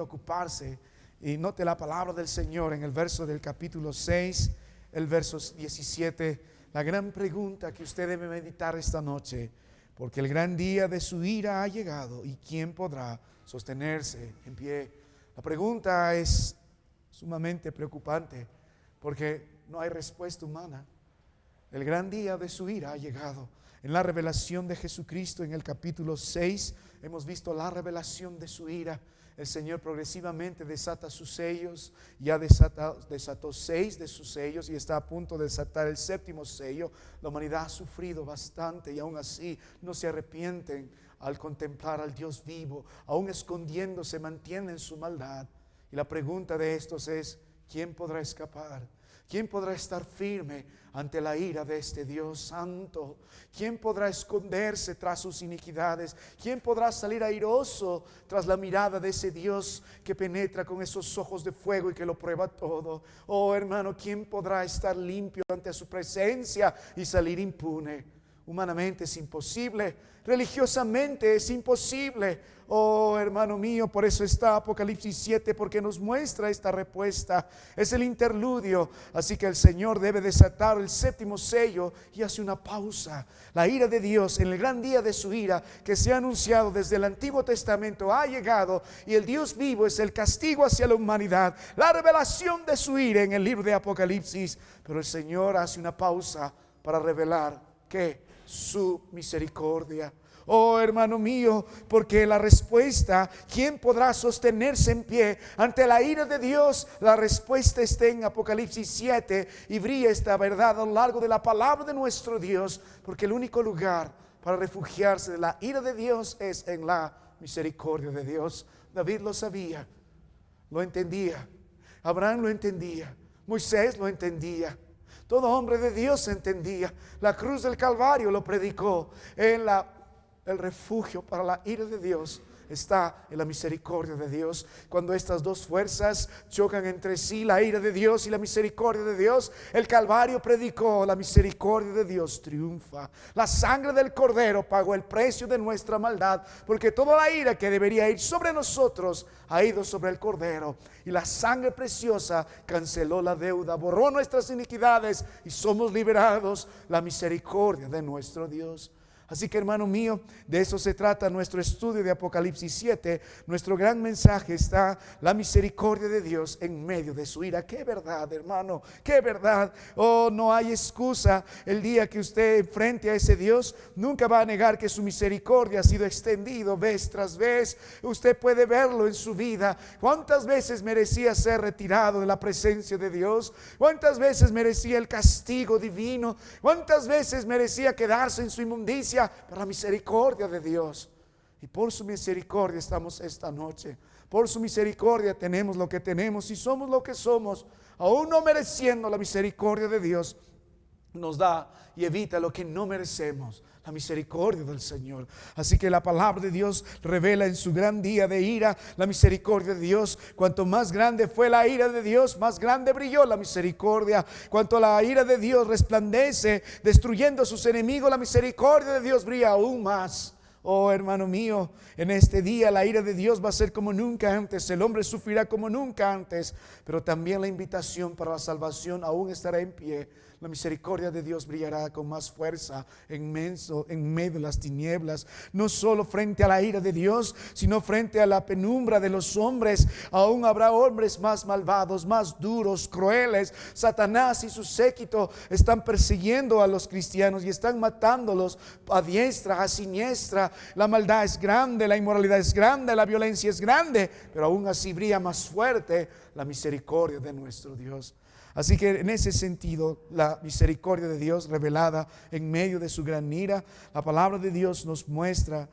ocuparse. Y note la palabra del Señor en el verso del capítulo 6, el verso 17. La gran pregunta que usted debe meditar esta noche: porque el gran día de su ira ha llegado, ¿y quién podrá sostenerse en pie? La pregunta es sumamente preocupante porque no hay respuesta humana. El gran día de su ira ha llegado. En la revelación de Jesucristo, en el capítulo 6, hemos visto la revelación de su ira. El Señor progresivamente desata sus sellos. Ya desató 6 de sus sellos y está a punto de desatar el 7º sello. La humanidad ha sufrido bastante y aún así no se arrepienten al contemplar al Dios vivo. Aún escondiéndose, mantienen su maldad. Y la pregunta de estos es: ¿quién podrá escapar? ¿Quién podrá estar firme ante la ira de este Dios santo? ¿Quién podrá esconderse tras sus iniquidades? ¿Quién podrá salir airoso tras la mirada de ese Dios que penetra con esos ojos de fuego y que lo prueba todo? Oh hermano, ¿quién podrá estar limpio ante su presencia y salir impune? Humanamente es imposible, religiosamente es imposible. Oh hermano mío, por eso está Apocalipsis 7, porque nos muestra esta respuesta. Es el interludio. Así que el Señor debe desatar el 7º sello y hace una pausa. La ira de Dios en el gran día de su ira, que se ha anunciado desde el Antiguo Testamento, ha llegado, y el Dios vivo es el castigo hacia la humanidad, la revelación de su ira en el libro de Apocalipsis. Pero el Señor hace una pausa para revelar que su misericordia. Oh hermano mío, porque la respuesta, ¿quién podrá sostenerse en pie ante la ira de Dios? La respuesta está en Apocalipsis 7 y brilla esta verdad a lo largo de la palabra de nuestro Dios, porque el único lugar para refugiarse de la ira de Dios es en la misericordia de Dios. David lo sabía, lo entendía, Abraham lo entendía, Moisés lo entendía. Todo hombre de Dios entendía. La cruz del Calvario lo predicó. El refugio para la ira de Dios está en la misericordia de Dios. Cuando estas dos fuerzas chocan entre sí, la ira de Dios y la misericordia de Dios, el Calvario predicó: la misericordia de Dios triunfa. La sangre del Cordero pagó el precio de nuestra maldad, porque toda la ira que debería ir sobre nosotros ha ido sobre el Cordero, y la sangre preciosa canceló la deuda, borró nuestras iniquidades y somos liberados. La misericordia de nuestro Dios. Así que hermano mío, de eso se trata nuestro estudio de Apocalipsis 7. Nuestro gran mensaje está: la misericordia de Dios en medio de su ira. ¡Qué verdad, hermano! ¡Qué verdad! Oh, no hay excusa. El día que usted enfrente a ese Dios, nunca va a negar que su misericordia ha sido extendido vez tras vez. Usted puede verlo en su vida. ¿Cuántas veces merecía ser retirado de la presencia de Dios? ¿Cuántas veces merecía el castigo divino? ¿Cuántas veces merecía quedarse en su inmundicia? Por la misericordia de Dios. Y por su misericordia estamos esta noche. Por su misericordia tenemos lo que tenemos y somos lo que somos. Aún no mereciendo, la misericordia de Dios nos da y evita lo que no merecemos. La misericordia del Señor. Así que la palabra de Dios revela en su gran día de ira la misericordia de Dios. Cuanto más grande fue la ira de Dios, más grande brilló la misericordia. Cuanto la ira de Dios resplandece destruyendo a sus enemigos, la misericordia de Dios brilla aún más. Oh hermano mío, en este día la ira de Dios va a ser como nunca antes. El hombre sufrirá como nunca antes, pero también la invitación para la salvación aún estará en pie. La misericordia de Dios brillará con más fuerza en medio de las tinieblas. No solo frente a la ira de Dios, sino frente a la penumbra de los hombres. Aún habrá hombres más malvados, más duros, crueles. Satanás y su séquito están persiguiendo a los cristianos y están matándolos a diestra, a siniestra. La maldad es grande, la inmoralidad es grande, la violencia es grande, pero aún así brilla más fuerte la misericordia de nuestro Dios. Así que en ese sentido, la misericordia de Dios revelada en medio de su gran ira, la palabra de Dios nos muestra,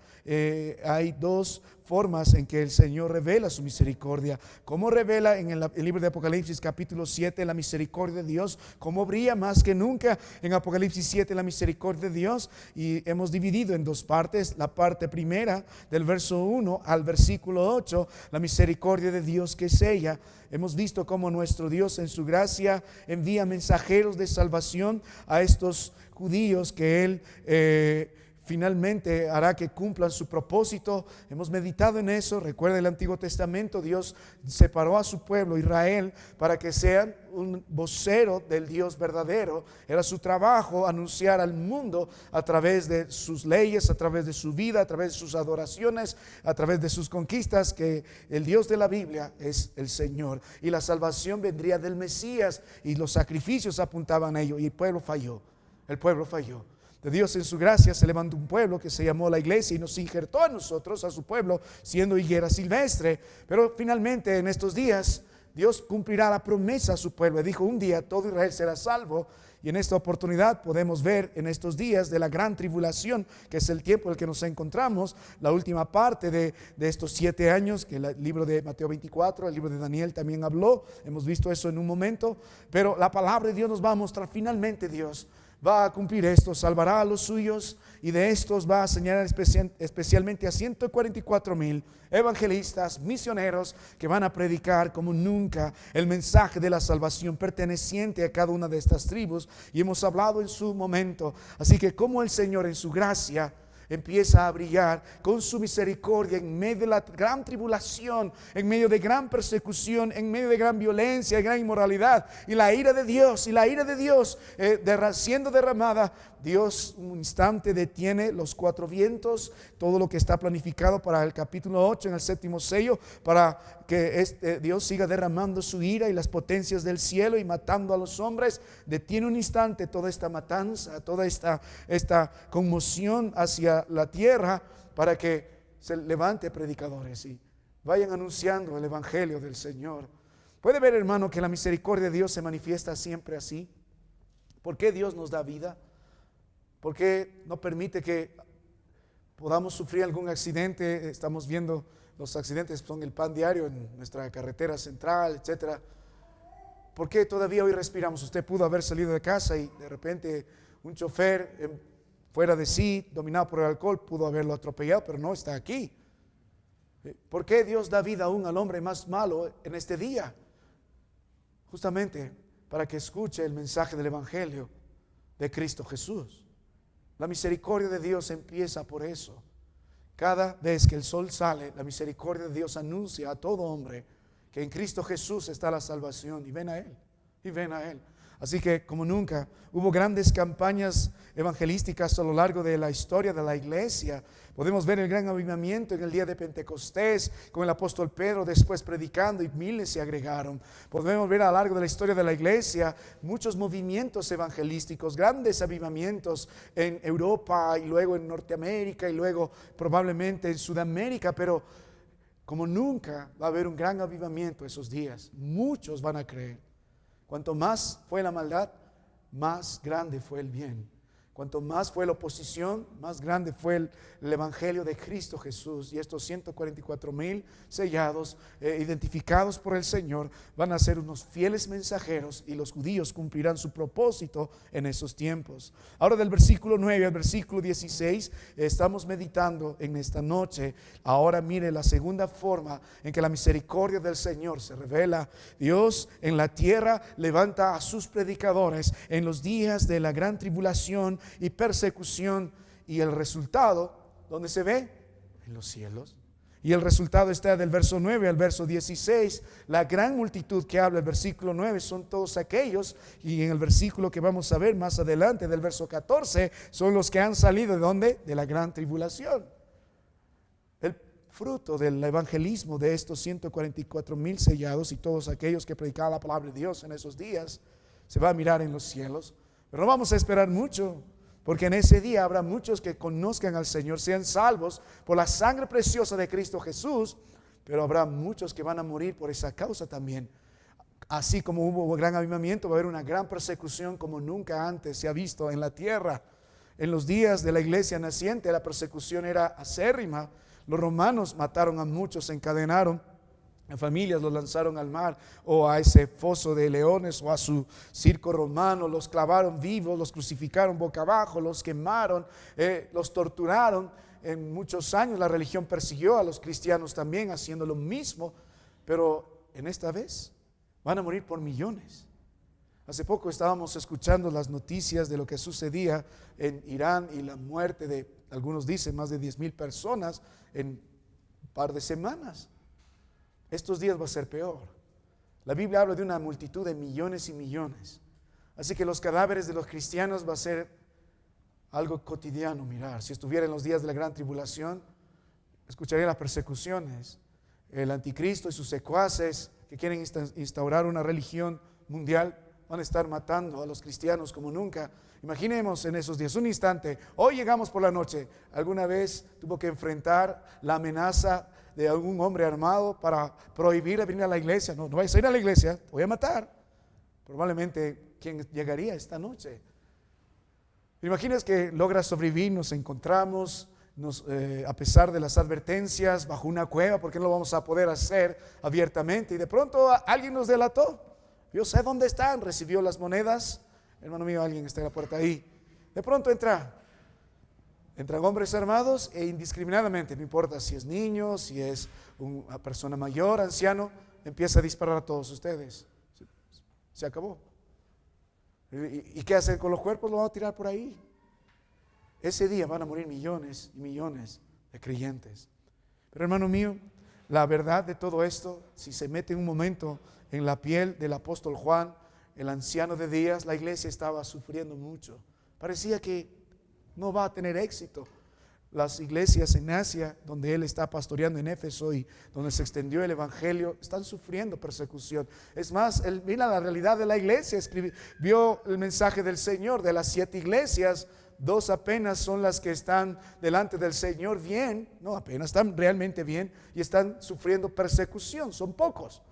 hay dos formas en que el Señor revela su misericordia. Como revela en el libro de Apocalipsis capítulo 7 la misericordia de Dios, como brilla más que nunca en Apocalipsis 7 la misericordia de Dios. Y hemos dividido en dos partes. La parte primera del verso 1 al versículo 8, la misericordia de Dios que sella. Hemos visto cómo nuestro Dios en su gracia envía mensajeros de salvación a estos judíos que Él finalmente hará que cumplan su propósito. Hemos meditado en eso. Recuerda el Antiguo Testamento, Dios separó a su pueblo Israel para que sean un vocero del Dios verdadero. Era su trabajo anunciar al mundo a través de sus leyes, a través de su vida, a través de sus adoraciones, a través de sus conquistas, que el Dios de la Biblia es el Señor y la salvación vendría del Mesías, y los sacrificios apuntaban a ello, y el pueblo falló. El pueblo falló. De Dios en su gracia se levantó un pueblo que se llamó la iglesia y nos injertó a nosotros, a su pueblo, siendo higuera silvestre. Pero finalmente en estos días Dios cumplirá la promesa a su pueblo. Dijo: un día todo Israel será salvo. Y en esta oportunidad podemos ver en estos días de la gran tribulación, que es el tiempo en el que nos encontramos, la última parte de estos 7 años, que el libro de Mateo 24, el libro de Daniel también habló. Hemos visto eso en un momento, pero la palabra de Dios nos va a mostrar finalmente Dios va a cumplir esto, salvará a los suyos, y de estos va a señalar especialmente a 144,000 evangelistas, misioneros, que van a predicar como nunca el mensaje de la salvación perteneciente a cada una de estas tribus. Y hemos hablado en su momento, así que como el Señor en su gracia empieza a brillar con su misericordia en medio de la gran tribulación, en medio de gran persecución, en medio de gran violencia y gran inmoralidad, y la ira de Dios siendo derramada. Dios un instante detiene los 4 vientos, todo lo que está planificado para el capítulo 8 en el 7º sello, para que Dios siga derramando su ira y las potencias del cielo y matando a los hombres. Detiene un instante toda esta matanza, toda esta conmoción hacia la tierra, para que se levante predicadores y vayan anunciando el evangelio del Señor. Puede ver, hermano, que la misericordia de Dios se manifiesta siempre así. ¿Por qué Dios nos da vida? ¿Por qué no permite que podamos sufrir algún accidente? Estamos viendo los accidentes, son el pan diario en nuestra carretera central, etcétera. ¿Por qué todavía hoy respiramos? Usted pudo haber salido de casa y de repente un chofer fuera de sí, dominado por el alcohol, pudo haberlo atropellado, pero no está aquí. ¿Por qué Dios da vida aún al hombre más malo en este día? Justamente para que escuche el mensaje del evangelio de Cristo Jesús. La misericordia de Dios empieza por eso. Cada vez que el sol sale, la misericordia de Dios anuncia a todo hombre que en Cristo Jesús está la salvación, y ven a Él, y ven a Él. Así que como nunca hubo grandes campañas evangelísticas a lo largo de la historia de la iglesia. Podemos ver el gran avivamiento en el día de Pentecostés, con el apóstol Pedro después predicando, y miles se agregaron. Podemos ver a lo largo de la historia de la iglesia muchos movimientos evangelísticos, grandes avivamientos en Europa y luego en Norteamérica y luego probablemente en Sudamérica, pero como nunca va a haber un gran avivamiento esos días. Muchos van a creer. Cuanto más fue la maldad, más grande fue el bien. Cuanto más fue la oposición, más grande fue el evangelio de Cristo Jesús. Y estos 144,000 sellados, identificados por el Señor, van a ser unos fieles mensajeros, y los judíos cumplirán su propósito en esos tiempos. Ahora, del versículo 9 al versículo 16 estamos meditando en esta noche. Ahora mire la segunda forma en que la misericordia del Señor se revela. Dios en la tierra levanta a sus predicadores en los días de la gran tribulación y persecución, y el resultado, ¿dónde se ve? En los cielos. Y el resultado está del verso 9 al verso 16. La gran multitud que habla el versículo 9 son todos aquellos, y en el versículo que vamos a ver más adelante del verso 14 son los que han salido ¿de dónde? De la gran tribulación. El fruto del evangelismo de estos 144,000 sellados y todos aquellos que predicaban la palabra de Dios en esos días se va a mirar en los cielos. Pero no vamos a esperar mucho, porque en ese día habrá muchos que conozcan al Señor, sean salvos por la sangre preciosa de Cristo Jesús, pero habrá muchos que van a morir por esa causa también. Así como hubo un gran avivamiento, va a haber una gran persecución como nunca antes se ha visto en la tierra. En los días de la iglesia naciente la persecución era acérrima. Los romanos mataron a muchos, encadenaron a familias, los lanzaron al mar o a ese foso de leones o a su circo romano, los clavaron vivos, los crucificaron boca abajo, los quemaron, los torturaron. En muchos años la religión persiguió a los cristianos también haciendo lo mismo, pero en esta vez van a morir por millones. Hace poco estábamos escuchando las noticias de lo que sucedía en Irán y la muerte de algunos dicen más de 10,000 personas en un par de semanas. Estos días va a ser peor. La Biblia habla de una multitud de millones y millones. Así que los cadáveres de los cristianos va a ser algo cotidiano mirar. Si estuviera en los días de la gran tribulación, escucharía las persecuciones. El anticristo y sus secuaces que quieren instaurar una religión mundial van a estar matando a los cristianos como nunca. Imaginemos en esos días, un instante, hoy llegamos por la noche, ¿alguna vez tuvo que enfrentar la amenaza de algún hombre armado para prohibir venir a la iglesia? No vayas a ir a la iglesia, te voy a matar. Probablemente, ¿quién llegaría esta noche? Imaginas que logra sobrevivir, nos encontramos, a pesar de las advertencias, bajo una cueva, porque no lo vamos a poder hacer abiertamente, y de pronto alguien nos delató. Yo sé dónde están, recibió las monedas. Hermano mío, alguien está en la puerta ahí. De pronto entran hombres armados e indiscriminadamente, no importa si es niño, si es una persona mayor, anciano, empieza a disparar a todos ustedes. Se acabó. ¿Y qué hacen con los cuerpos? Lo van a tirar por ahí. Ese día van a morir millones y millones de creyentes. Pero hermano mío, la verdad de todo esto, si se mete un momento en la piel del apóstol Juan, el anciano de días, la iglesia estaba sufriendo mucho. Parecía que no va a tener éxito. Las iglesias en Asia, donde él está pastoreando en Éfeso y donde se extendió el evangelio, están sufriendo persecución. Es más, él mira la realidad de la iglesia, vio el mensaje del Señor. De las 7 iglesias, 2 apenas son las que están delante del Señor bien, no apenas, están realmente bien y están sufriendo persecución, son pocos.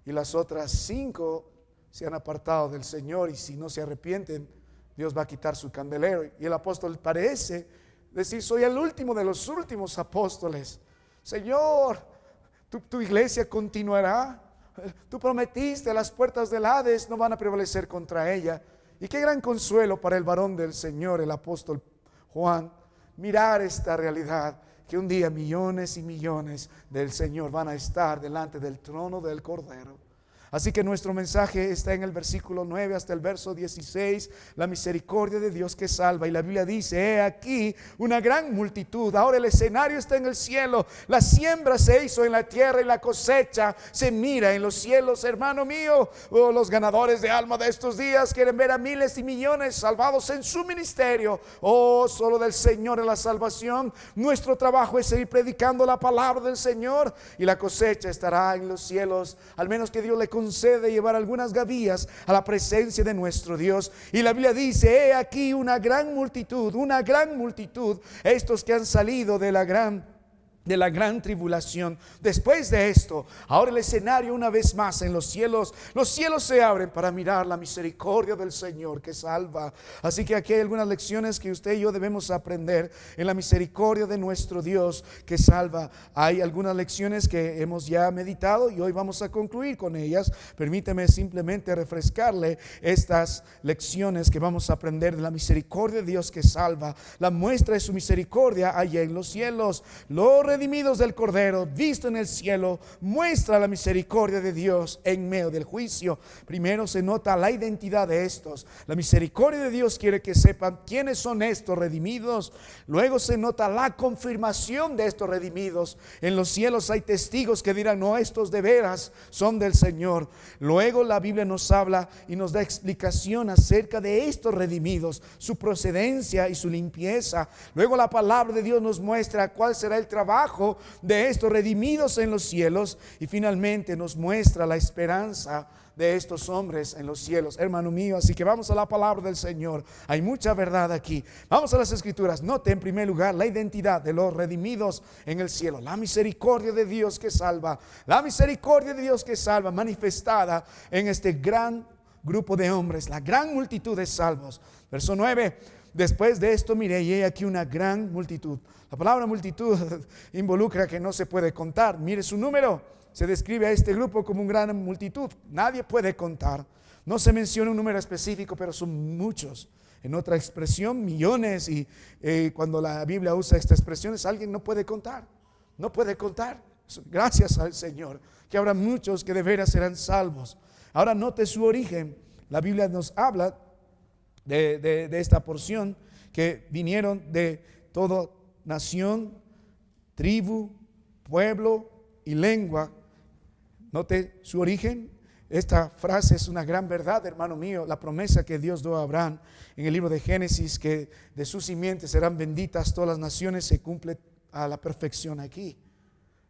Y las otras 5 se han apartado del Señor, y si no se arrepienten, Dios va a quitar su candelero. Y el apóstol parece decir: soy el último de los últimos apóstoles. Señor, tu iglesia continuará. Tú prometiste, las puertas del Hades no van a prevalecer contra ella. Y qué gran consuelo para el varón del Señor, el apóstol Juan, mirar esta realidad, que un día millones y millones del Señor van a estar delante del trono del Cordero. Así que nuestro mensaje está en el versículo 9 hasta el verso 16, la misericordia de Dios que salva. Y la Biblia dice: he aquí una gran multitud. Ahora el escenario está en el cielo, la siembra se hizo en la tierra y la cosecha se mira en los cielos. Hermano mío, los ganadores de alma de estos días quieren ver a miles y millones salvados en su ministerio. Solo del Señor es la salvación. Nuestro trabajo es seguir predicando la palabra del Señor, y la cosecha estará en los cielos, al menos que Dios le concede llevar algunas gavillas a la presencia de nuestro Dios. Y la Biblia dice: he aquí una gran multitud, estos que han salido de la gran tribulación. Después de esto, ahora el escenario una vez más en los cielos se abren para mirar la misericordia del Señor que salva. Así que aquí hay algunas lecciones que usted y yo debemos aprender en la misericordia de nuestro Dios que salva. Hay algunas lecciones que hemos ya meditado y hoy vamos a concluir con ellas. Permíteme simplemente refrescarle estas lecciones que vamos a aprender de la misericordia de Dios que salva. La muestra de su misericordia allá en los cielos. Los redimidos del Cordero, visto en el cielo, muestra la misericordia de Dios en medio del juicio. Primero se nota la identidad de estos. La misericordia de Dios quiere que sepan quiénes son estos redimidos. Luego se nota la confirmación de estos redimidos. En los cielos hay testigos que dirán: no, estos de veras son del Señor. Luego la Biblia nos habla y nos da explicación acerca de estos redimidos, su procedencia y su limpieza. Luego la palabra de Dios nos muestra cuál será el trabajo de estos redimidos en los cielos, y finalmente nos muestra la esperanza de estos hombres en los cielos. Hermano mío, así que vamos a la palabra del Señor. Hay mucha verdad aquí. Vamos a las Escrituras. Note en primer lugar la identidad de los redimidos en el cielo. La misericordia de Dios que salva. La misericordia de Dios que salva manifestada en este gran grupo de hombres, la gran multitud de salvos. Verso 9. Después de esto miré y he aquí una gran multitud. La palabra multitud involucra que no se puede contar. Mire su número. Se describe a este grupo como una gran multitud. Nadie puede contar. No se menciona un número específico, pero son muchos. En otra expresión, millones. Y cuando la Biblia usa esta expresión, alguien no puede contar. No puede contar. Gracias al Señor, que habrá muchos que de veras serán salvos. Ahora note su origen. La Biblia nos habla de esta porción, que vinieron de toda nación, tribu, pueblo y lengua. Note su origen. Esta frase es una gran verdad, hermano mío. La promesa que Dios dio a Abraham en el libro de Génesis, que de su simiente serán benditas todas las naciones, se cumple a la perfección aquí.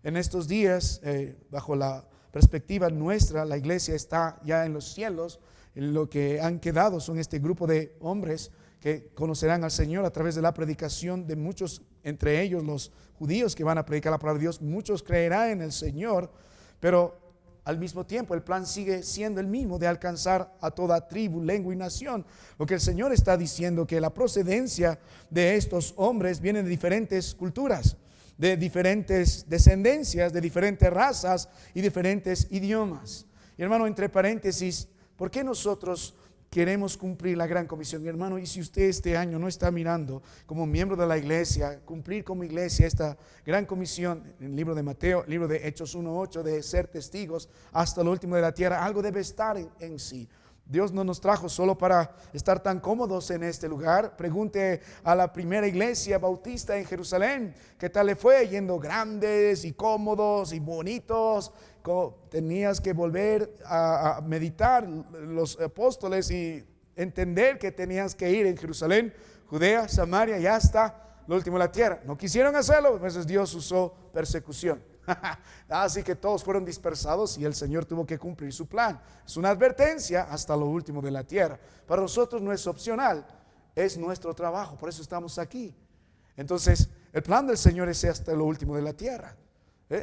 En estos días, bajo la perspectiva nuestra, la iglesia está ya en los cielos. Lo que han quedado son este grupo de hombres que conocerán al Señor a través de la predicación de muchos, entre ellos los judíos que van a predicar la palabra de Dios. Muchos creerán en el Señor, pero al mismo tiempo el plan sigue siendo el mismo, de alcanzar a toda tribu, lengua y nación. Lo que el Señor está diciendo, que la procedencia de estos hombres viene de diferentes culturas, de diferentes descendencias, de diferentes razas y diferentes idiomas. Y hermano, entre paréntesis, ¿por qué nosotros queremos cumplir la gran comisión? Y hermano, y si usted este año no está mirando como miembro de la iglesia, cumplir como iglesia esta gran comisión, en el libro de Mateo, libro de Hechos 1:8, de ser testigos hasta lo último de la tierra, algo debe estar en sí. Dios no nos trajo solo para estar tan cómodos en este lugar. Pregunte a la primera iglesia bautista en Jerusalén, ¿qué tal le fue? Yendo grandes y cómodos y bonitos. Tenías que volver a meditar los apóstoles y entender que tenías que ir en Jerusalén, Judea, Samaria y hasta lo último de la tierra. No quisieron hacerlo, entonces Dios usó persecución. Así que todos fueron dispersados y el Señor tuvo que cumplir su plan. Es una advertencia hasta lo último de la tierra. Para nosotros no es opcional, es nuestro trabajo, por eso estamos aquí. Entonces el plan del Señor es hasta lo último de la tierra,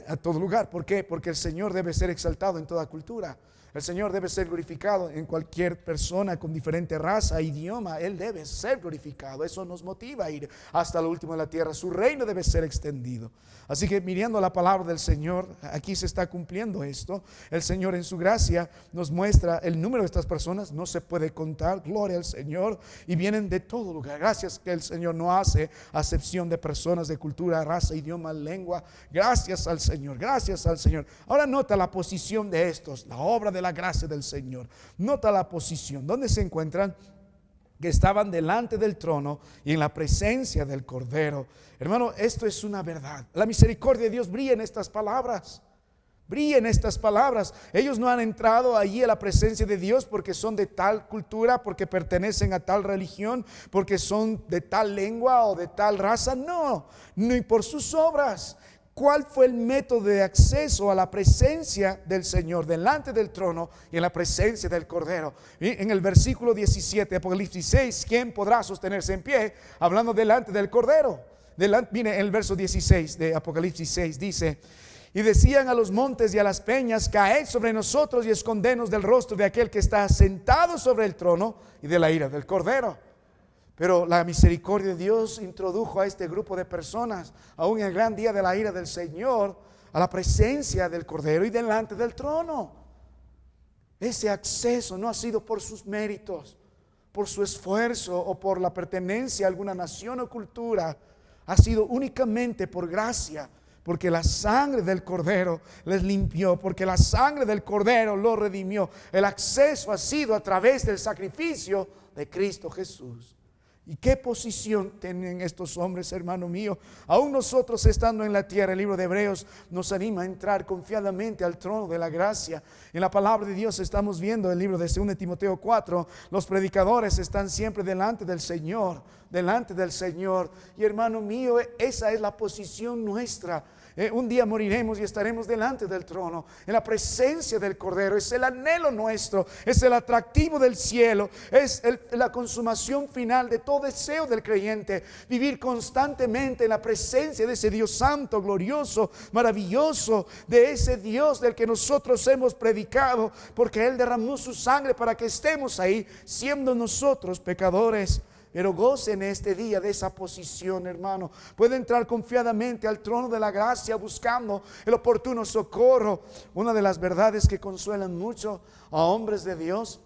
a todo lugar. ¿Por qué? Porque el Señor debe ser exaltado en toda cultura. El Señor debe ser glorificado en cualquier persona con diferente raza, idioma. Él debe ser glorificado. Eso nos motiva a ir hasta lo último de la tierra. Su reino debe ser extendido. Así que mirando la palabra del Señor, aquí se está cumpliendo esto. El Señor en su gracia nos muestra el número de estas personas. No se puede contar. Gloria al Señor. Y vienen de todo lugar. Gracias que el Señor no hace acepción de personas, de cultura, raza, idioma, lengua. Gracias al Señor. Gracias al Señor. Ahora nota la posición de estos. La obra de la gracia del Señor. Nota la posición. ¿Dónde se encuentran? Que estaban delante del trono y en la presencia del Cordero. Hermano, esto es una verdad. La misericordia de Dios brilla en estas palabras. Brilla en estas palabras. Ellos no han entrado allí a la presencia de Dios porque son de tal cultura, porque pertenecen a tal religión, porque son de tal lengua o de tal raza. No, ni por sus obras. ¿Cuál fue el método de acceso a la presencia del Señor delante del trono y en la presencia del Cordero? En el versículo 17 de Apocalipsis 6, ¿quién podrá sostenerse en pie? Hablando delante del Cordero. Mire, el verso 16 de Apocalipsis 6 dice: y decían a los montes y a las peñas, caed sobre nosotros y escondenos del rostro de aquel que está sentado sobre el trono y de la ira del Cordero. Pero la misericordia de Dios introdujo a este grupo de personas, aún en el gran día de la ira del Señor, a la presencia del Cordero y delante del trono. Ese acceso no ha sido por sus méritos, por su esfuerzo o por la pertenencia a alguna nación o cultura. Ha sido únicamente por gracia, porque la sangre del Cordero les limpió, porque la sangre del Cordero los redimió. El acceso ha sido a través del sacrificio de Cristo Jesús. ¿Y qué posición tienen estos hombres, hermano mío? Aún nosotros estando en la tierra, el libro de Hebreos nos anima a entrar confiadamente al trono de la gracia. En la palabra de Dios estamos viendo el libro de 2 Timoteo 4. Los predicadores están siempre delante del Señor, delante del Señor. Y hermano mío, esa es la posición nuestra. Un día moriremos y estaremos delante del trono, en la presencia del Cordero. Es el anhelo nuestro, es el atractivo del cielo, es la consumación final de todo deseo del creyente. Vivir constantemente en la presencia de ese Dios santo, glorioso, maravilloso, de ese Dios del que nosotros hemos predicado, porque Él derramó su sangre para que estemos ahí, siendo nosotros pecadores. Pero gocen este día de esa posición, hermano. Puede entrar confiadamente al trono de la gracia buscando el oportuno socorro. Una de las verdades que consuelan mucho a hombres de Dios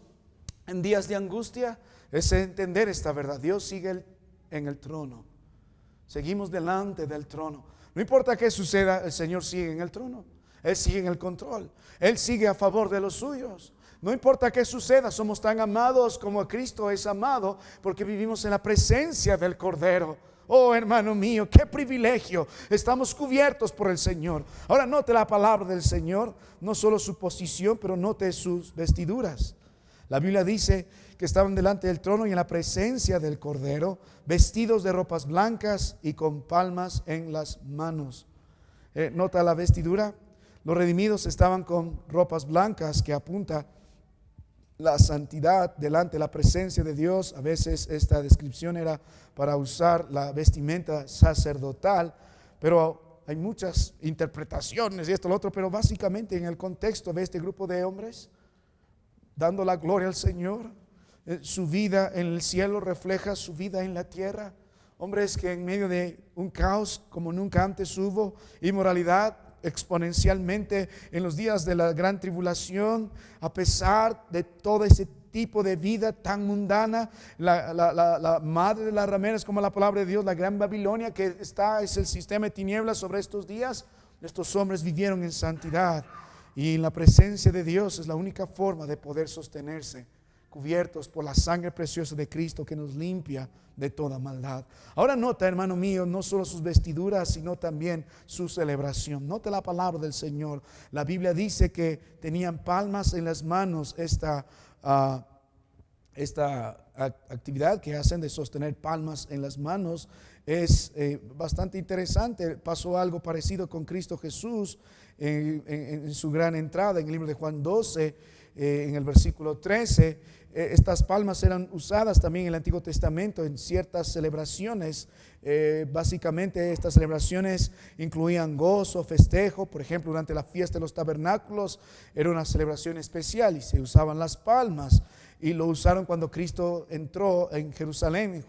en días de angustia es entender esta verdad. Dios sigue en el trono. Seguimos delante del trono. No importa qué suceda, el Señor sigue en el trono. Él sigue en el control. Él sigue a favor de los suyos. No importa qué suceda, somos tan amados como Cristo es amado, porque vivimos en la presencia del Cordero. Oh, hermano mío, qué privilegio. Estamos cubiertos por el Señor. Ahora note la palabra del Señor, no solo su posición, pero note sus vestiduras. La Biblia dice que estaban delante del trono y en la presencia del Cordero, vestidos de ropas blancas y con palmas en las manos. Nota la vestidura. Los redimidos estaban con ropas blancas, que apunta la santidad delante de la presencia de Dios. A veces esta descripción era para usar la vestimenta sacerdotal, pero hay muchas interpretaciones y esto, lo otro, pero básicamente en el contexto de este grupo de hombres, dando la gloria al Señor, su vida en el cielo refleja su vida en la tierra. Hombres que en medio de un caos como nunca antes hubo, inmoralidad exponencialmente en los días de la gran tribulación, a pesar de todo ese tipo de vida tan mundana, la madre de las rameras, como la palabra de Dios, la gran Babilonia que es el sistema de tinieblas sobre estos días. Estos hombres vivieron en santidad, y en la presencia de Dios es la única forma de poder sostenerse, cubiertos por la sangre preciosa de Cristo que nos limpia de toda maldad. Ahora nota, hermano mío, no solo sus vestiduras, sino también su celebración. Nota la palabra del Señor. La Biblia dice que tenían palmas en las manos. Esta actividad que hacen de sostener palmas en las manos es bastante interesante. Pasó algo parecido con Cristo Jesús en su gran entrada en el libro de Juan 12, en el versículo 13. Estas palmas eran usadas también en el Antiguo Testamento en ciertas celebraciones. Básicamente estas celebraciones incluían gozo, festejo. Por ejemplo, durante la fiesta de los tabernáculos era una celebración especial y se usaban las palmas. Y lo usaron cuando Cristo entró en Jerusalén,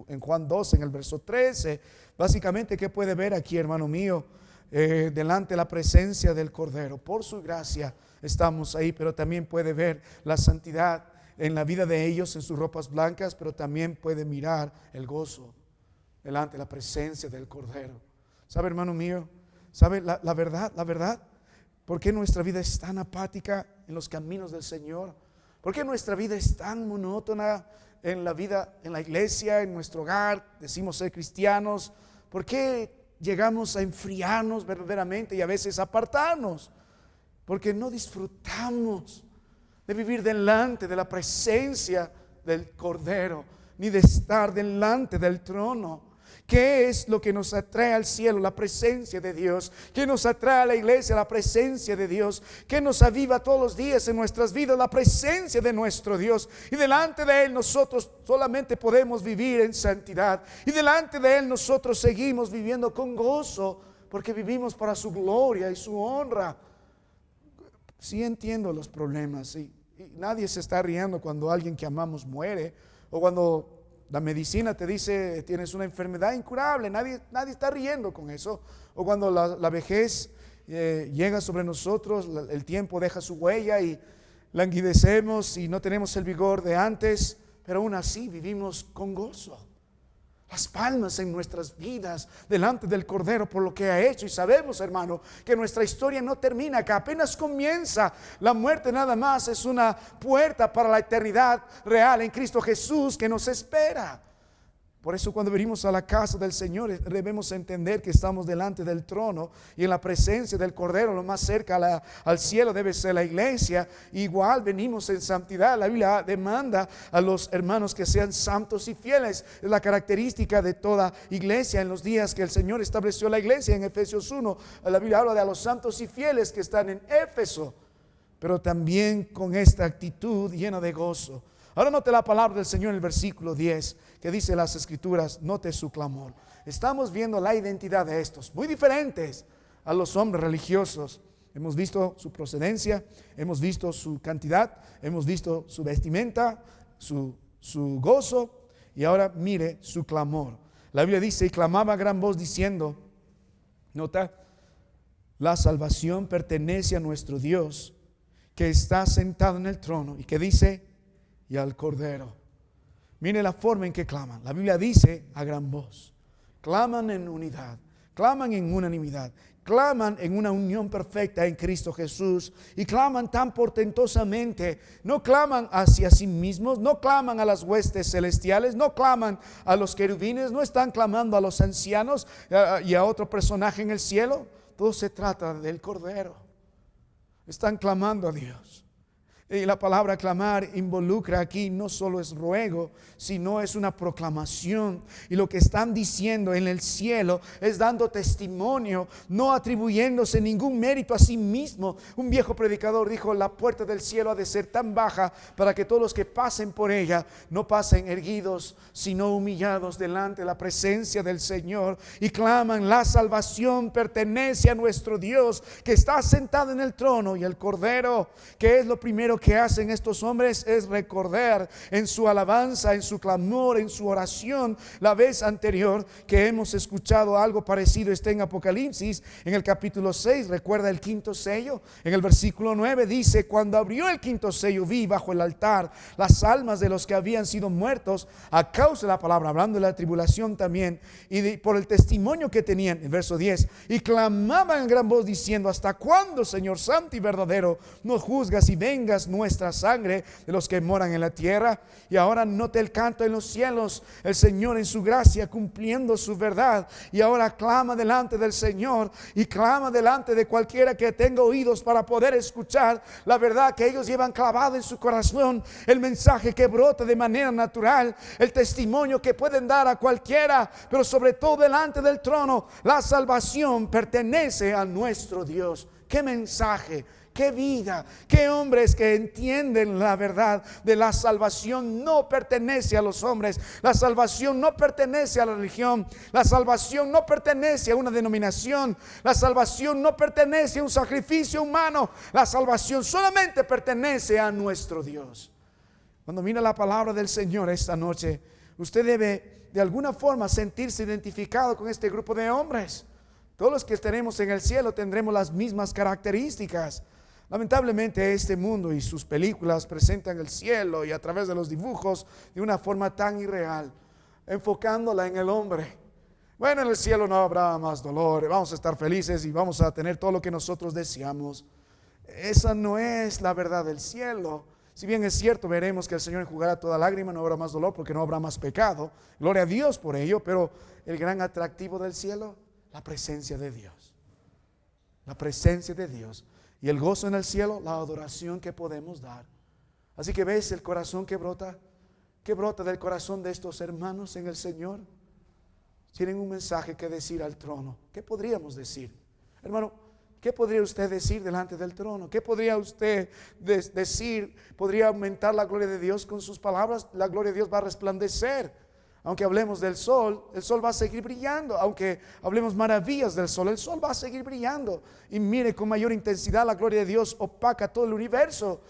en Juan 12, en el verso 13. Básicamente, ¿qué puede ver aquí, hermano mío? Delante de la presencia del Cordero. Por su gracia estamos ahí, pero también puede ver la santidad en la vida de ellos, en sus ropas blancas, pero también puede mirar el gozo delante de la presencia del Cordero. ¿Sabe, hermano mío? ¿Sabe la verdad? ¿Por qué nuestra vida es tan apática en los caminos del Señor? ¿Por qué nuestra vida es tan monótona en la vida, en la iglesia, en nuestro hogar? Decimos ser cristianos. ¿Por qué llegamos a enfriarnos verdaderamente y a veces apartarnos? Porque no disfrutamos de vivir delante de la presencia del Cordero, ni de estar delante del trono. ¿Qué es lo que nos atrae al cielo? La presencia de Dios. ¿Qué nos atrae a la iglesia? La presencia de Dios. ¿Qué nos aviva todos los días en nuestras vidas? La presencia de nuestro Dios. Y delante de Él nosotros solamente podemos vivir en santidad. Y delante de Él nosotros seguimos viviendo con gozo, porque vivimos para su gloria y su honra. Sí entiendo los problemas, y nadie se está riendo cuando alguien que amamos muere, o cuando la medicina te dice tienes una enfermedad incurable. Nadie está riendo con eso. O cuando la vejez llega sobre nosotros, el tiempo deja su huella y languidecemos y no tenemos el vigor de antes, pero aún así vivimos con gozo. Las palmas en nuestras vidas delante del Cordero por lo que ha hecho. Y sabemos, hermano, que nuestra historia no termina acá, apenas comienza. La muerte nada más es una puerta para la eternidad real en Cristo Jesús que nos espera. Por eso cuando venimos a la casa del Señor debemos entender que estamos delante del trono y en la presencia del Cordero. Lo más cerca al cielo debe ser la iglesia. Igual venimos en santidad. La Biblia demanda a los hermanos que sean santos y fieles. Es la característica de toda iglesia en los días que el Señor estableció la iglesia. En Efesios 1 la Biblia habla de a los santos y fieles que están en Éfeso, pero también con esta actitud llena de gozo. Ahora note la palabra del Señor en el versículo 10, que dice las Escrituras, note su clamor. Estamos viendo la identidad de estos, muy diferentes a los hombres religiosos. Hemos visto su procedencia, hemos visto su cantidad, hemos visto su vestimenta, su gozo, y ahora mire su clamor. La Biblia dice, y clamaba a gran voz diciendo, nota, la salvación pertenece a nuestro Dios, que está sentado en el trono, y que dice, y al Cordero. Mire la forma en que claman. La Biblia dice a gran voz. Claman en unidad, claman en unanimidad, claman en una unión perfecta en Cristo Jesús y claman tan portentosamente. No claman hacia sí mismos, no claman a las huestes celestiales, no claman a los querubines, no están clamando a los ancianos y a otro personaje en el cielo. Todo se trata del Cordero. Están clamando a Dios. Y la palabra clamar involucra aquí no solo es ruego, sino es una proclamación. Y lo que están diciendo en el cielo es dando testimonio, no atribuyéndose ningún mérito a sí mismo. Un viejo predicador dijo: la puerta del cielo ha de ser tan baja para que todos los que pasen por ella no pasen erguidos, sino humillados delante de la presencia del Señor. Y claman: la salvación pertenece a nuestro Dios, que está sentado en el trono, y el Cordero. Que es lo primero que hacen estos hombres? Es recordar en su alabanza, en su clamor, en su oración. La vez anterior que hemos escuchado algo parecido está en Apocalipsis, en el capítulo 6. Recuerda el quinto sello. En el versículo 9 dice: cuando abrió el quinto sello, vi bajo el altar las almas de los que habían sido muertos a causa de la palabra, hablando de la tribulación también, y por el testimonio que tenían. En verso 10: y clamaban en gran voz diciendo: ¿hasta cuándo, Señor santo y verdadero, nos juzgas y vengas nuestra sangre de los que moran en la tierra? Y ahora note el canto en los cielos, el Señor en su gracia cumpliendo su verdad. Y ahora clama delante del Señor, y clama delante de cualquiera que tenga oídos para poder escuchar la verdad que ellos llevan clavado en su corazón, el mensaje que brota de manera natural, el testimonio que pueden dar a cualquiera. Pero sobre todo delante del trono, la salvación pertenece a nuestro Dios. ¡Qué mensaje! ¡Qué vida! ¡Qué hombres que entienden la verdad de la salvación! No pertenece a los hombres. La salvación no pertenece a la religión. La salvación no pertenece a una denominación. La salvación no pertenece a un sacrificio humano. La salvación solamente pertenece a nuestro Dios. Cuando mira la palabra del Señor esta noche, usted debe de alguna forma sentirse identificado con este grupo de hombres. Todos los que estaremos en el cielo tendremos las mismas características. Lamentablemente este mundo y sus películas presentan el cielo, y a través de los dibujos, de una forma tan irreal, enfocándola en el hombre. Bueno, en el cielo no habrá más dolor, vamos a estar felices y vamos a tener todo lo que nosotros deseamos. Esa no es la verdad del cielo. Si bien es cierto, veremos que el Señor enjugará toda lágrima, no habrá más dolor porque no habrá más pecado. Gloria a Dios por ello. Pero el gran atractivo del cielo, la presencia de Dios. La presencia de Dios. Y el gozo en el cielo, la adoración que podemos dar. Así que ves el corazón que brota del corazón de estos hermanos en el Señor. Tienen un mensaje que decir al trono. ¿Qué podríamos decir? Hermano, ¿qué podría usted decir delante del trono? ¿Qué podría usted decir? ¿Podría aumentar la gloria de Dios con sus palabras? La gloria de Dios va a resplandecer. Aunque hablemos del sol, el sol va a seguir brillando. Aunque hablemos maravillas del sol, el sol va a seguir brillando. Y mire, con mayor intensidad la gloria de Dios opaca todo el universo.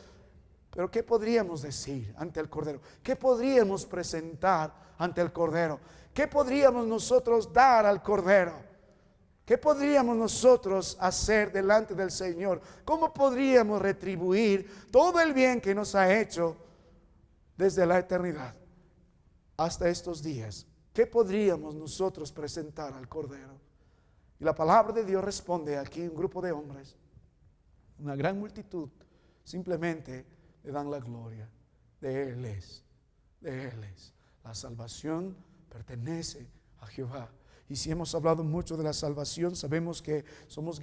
Pero ¿qué podríamos decir ante el Cordero? ¿Qué podríamos presentar ante el Cordero? ¿Qué podríamos nosotros dar al Cordero? ¿Qué podríamos nosotros hacer delante del Señor? ¿Cómo podríamos retribuir todo el bien que nos ha hecho desde la eternidad hasta estos días? ¿Qué podríamos nosotros presentar al Cordero? Y la palabra de Dios responde aquí: un grupo de hombres, una gran multitud, simplemente le dan la gloria. De Él es. La salvación pertenece a Jehová. Y si hemos hablado mucho de la salvación, sabemos que somos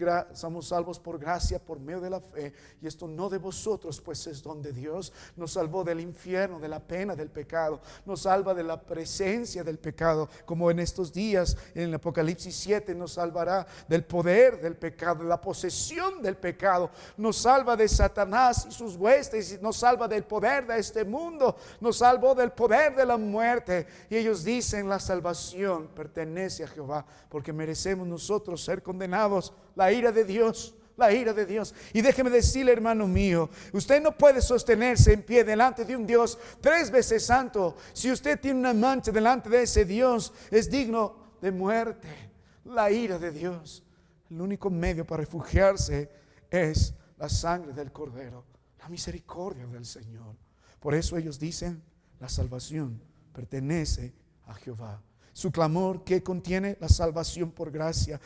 salvos por gracia, por medio de la fe. Y esto no de vosotros, pues es don de Dios. Nos salvó del infierno, de la pena del pecado. Nos salva de la presencia del pecado, como en estos días en el Apocalipsis 7 nos salvará del poder del pecado, de la posesión del pecado. Nos salva de Satanás y sus huestes, y nos salva del poder de este mundo. Nos salvó del poder de la muerte. Y ellos dicen: la salvación pertenece a Jehová, porque merecemos nosotros ser condenados. La ira de Dios. Y déjeme decirle, hermano mío, usted no puede sostenerse en pie delante de un Dios 3 veces santo. Si usted tiene una mancha delante de ese Dios, es digno de muerte. La ira de Dios. El único medio para refugiarse es la sangre del Cordero, la misericordia del Señor. Por eso ellos dicen: la salvación pertenece a Jehová. Su clamor, ¿qué contiene? La salvación por gracia.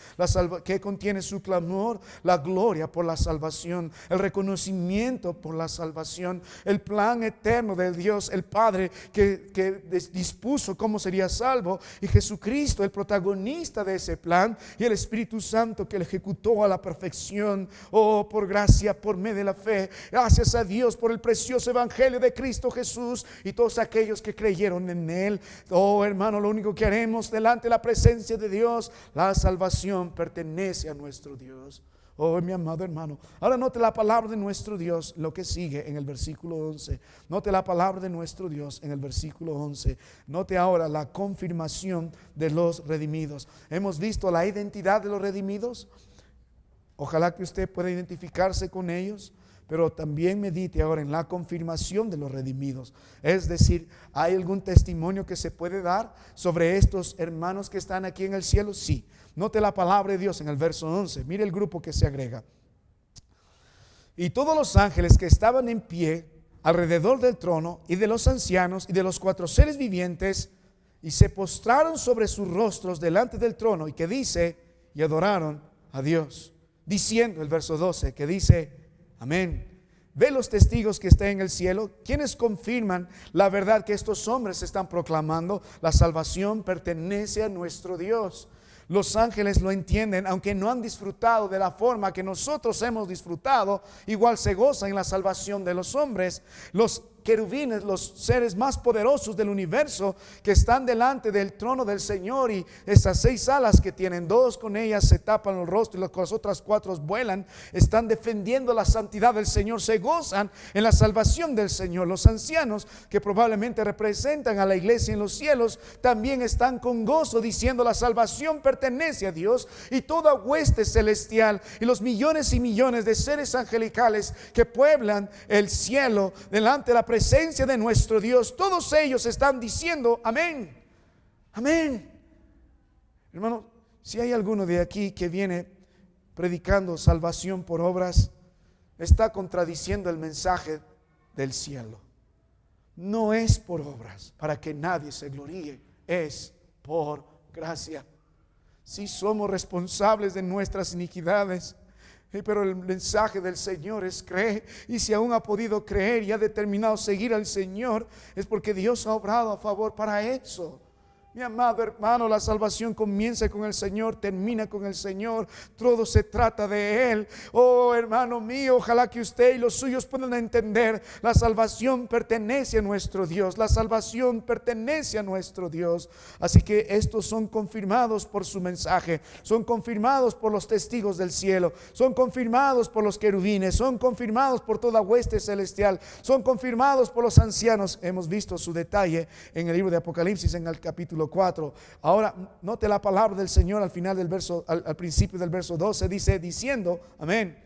¿Qué contiene su clamor? La gloria por la salvación, el reconocimiento por la salvación, el plan eterno de Dios, el Padre que dispuso cómo sería salvo, y Jesucristo, el protagonista de ese plan, y el Espíritu Santo que lo ejecutó a la perfección. Oh, por gracia, por medio de la fe. Gracias a Dios por el precioso evangelio de Cristo Jesús y todos aquellos que creyeron en Él. Oh, hermano, lo único que haremos delante de la presencia de Dios, la salvación pertenece a nuestro Dios. Oh, mi amado hermano, ahora note la palabra de nuestro Dios, lo que sigue en el versículo 11. Note la palabra de nuestro Dios en el versículo 11. Note ahora la confirmación de los redimidos. Hemos visto la identidad de los redimidos. Ojalá que usted pueda identificarse con ellos, pero también medite ahora en la confirmación de los redimidos. Es decir, ¿hay algún testimonio que se puede dar sobre estos hermanos que están aquí en el cielo? Sí. Note la palabra de Dios en el verso 11. Mire el grupo que se agrega. Y todos los ángeles que estaban en pie alrededor del trono, y de los ancianos y de los 4 seres vivientes, y se postraron sobre sus rostros delante del trono, y que dice, y adoraron a Dios, diciendo, el verso 12, que dice, amén. Ve los testigos que están en el cielo, quienes confirman la verdad que estos hombres están proclamando. La salvación pertenece a nuestro Dios. Los ángeles lo entienden, aunque no han disfrutado de la forma que nosotros hemos disfrutado, igual se gozan en la salvación de los hombres. Los querubines, los seres más poderosos del universo, que están delante del trono del Señor, y esas 6 alas que tienen, 2 con ellas se tapan el rostro y las otras 4 vuelan, están defendiendo la santidad del Señor, se gozan en la salvación del Señor. Los ancianos, que probablemente representan a la iglesia en los cielos, también están con gozo diciendo, la salvación pertenece a Dios. Y toda hueste celestial y los millones y millones de seres angelicales que pueblan el cielo delante de la presencia de nuestro Dios, todos ellos están diciendo amén, amén. Hermano, si hay alguno de aquí que viene predicando salvación por obras, está contradiciendo el mensaje del cielo. No es por obras para que nadie se gloríe, es por gracia. Si somos responsables de nuestras iniquidades, pero el mensaje del Señor es cree. Y si aún ha podido creer y ha determinado seguir al Señor, es porque Dios ha obrado a favor para eso. Mi amado hermano, la salvación comienza con el Señor, termina con el Señor. Todo se trata de Él. Oh, hermano mío, ojalá que usted y los suyos puedan entender. La salvación pertenece a nuestro Dios. La salvación pertenece a nuestro Dios. Así que estos son confirmados por su mensaje. Son confirmados por los testigos del cielo. Son confirmados por los querubines. Son confirmados por toda hueste celestial. Son confirmados por los ancianos. Hemos visto su detalle en el libro de Apocalipsis, en el capítulo 4. Ahora note la palabra del Señor al final del verso, al principio del verso 12, dice, diciendo, amén.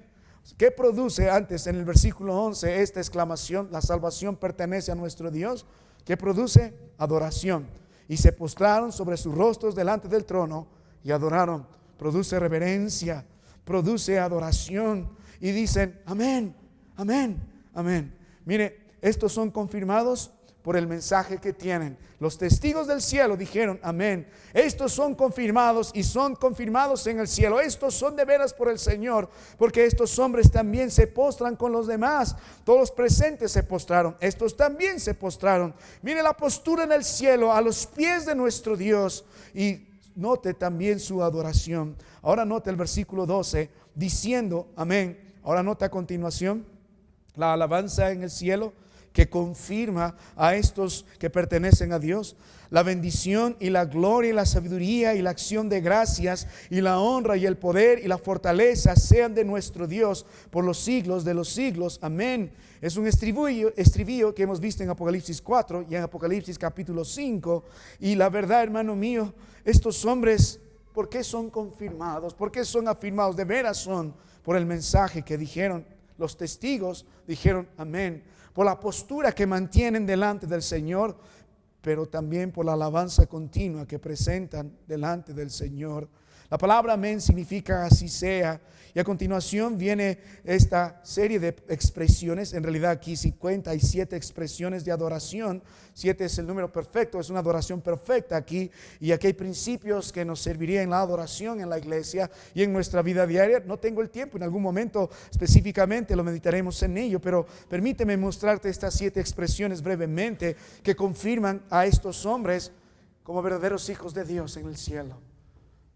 ¿Qué produce antes en el versículo 11 esta exclamación? La salvación pertenece a nuestro Dios. ¿Qué produce? Adoración. Y se postraron sobre sus rostros delante del trono y adoraron. Produce reverencia, produce adoración, y dicen, amén, amén, amén. Mire, estos son confirmados por el mensaje que tienen. Los testigos del cielo dijeron amén. Estos son confirmados y son confirmados en el cielo. Estos son de veras por el Señor, porque estos hombres también se postran con los demás. Todos los presentes se postraron. Estos también se postraron. Mire la postura en el cielo a los pies de nuestro Dios, y note también su adoración. Ahora note el versículo 12 diciendo amén. Ahora note a continuación la alabanza en el cielo que confirma a estos que pertenecen a Dios. La bendición y la gloria y la sabiduría y la acción de gracias y la honra y el poder y la fortaleza sean de nuestro Dios por los siglos de los siglos. Amén. Es un estribillo que hemos visto en Apocalipsis 4 y en Apocalipsis capítulo 5. Y la verdad, hermano mío, estos hombres, ¿por qué son confirmados? ¿Por qué son afirmados? De veras son por el mensaje que dijeron. Los testigos dijeron amén, por la postura que mantienen delante del Señor, pero también por la alabanza continua que presentan delante del Señor. La palabra amén significa así sea. Y a continuación viene esta serie de expresiones, en realidad aquí 57 expresiones de adoración. 7 es el número perfecto, es una adoración perfecta aquí. Y aquí hay principios que nos servirían en la adoración en la iglesia y en nuestra vida diaria. No tengo el tiempo, en algún momento específicamente lo meditaremos en ello, pero permíteme mostrarte estas 7 expresiones brevemente que confirman a estos hombres como verdaderos hijos de Dios en el cielo.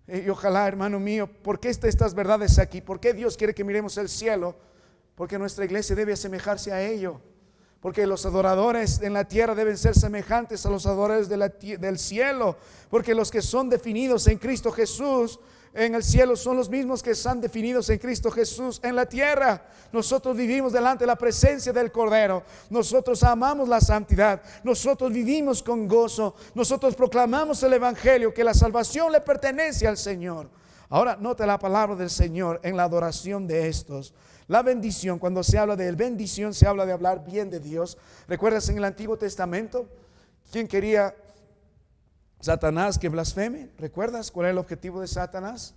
Y ojalá, hermano mío, ¿por qué estas verdades aquí? ¿Por qué Dios quiere que miremos el cielo? Porque nuestra iglesia debe asemejarse a ello. Porque los adoradores en la tierra deben ser semejantes a los adoradores del cielo. Porque los que son definidos en Cristo Jesús en el cielo son los mismos que están definidos en Cristo Jesús en la tierra. Nosotros vivimos delante de la presencia del Cordero. Nosotros amamos la santidad. Nosotros vivimos con gozo. Nosotros proclamamos el Evangelio, que la salvación le pertenece al Señor. Ahora nota la palabra del Señor en la adoración de estos. La bendición, cuando se habla de bendición, se habla de hablar bien de Dios. ¿Recuerdas en el Antiguo Testamento? ¿Quién quería Satanás que blasfeme? ¿Recuerdas cuál era el objetivo de Satanás?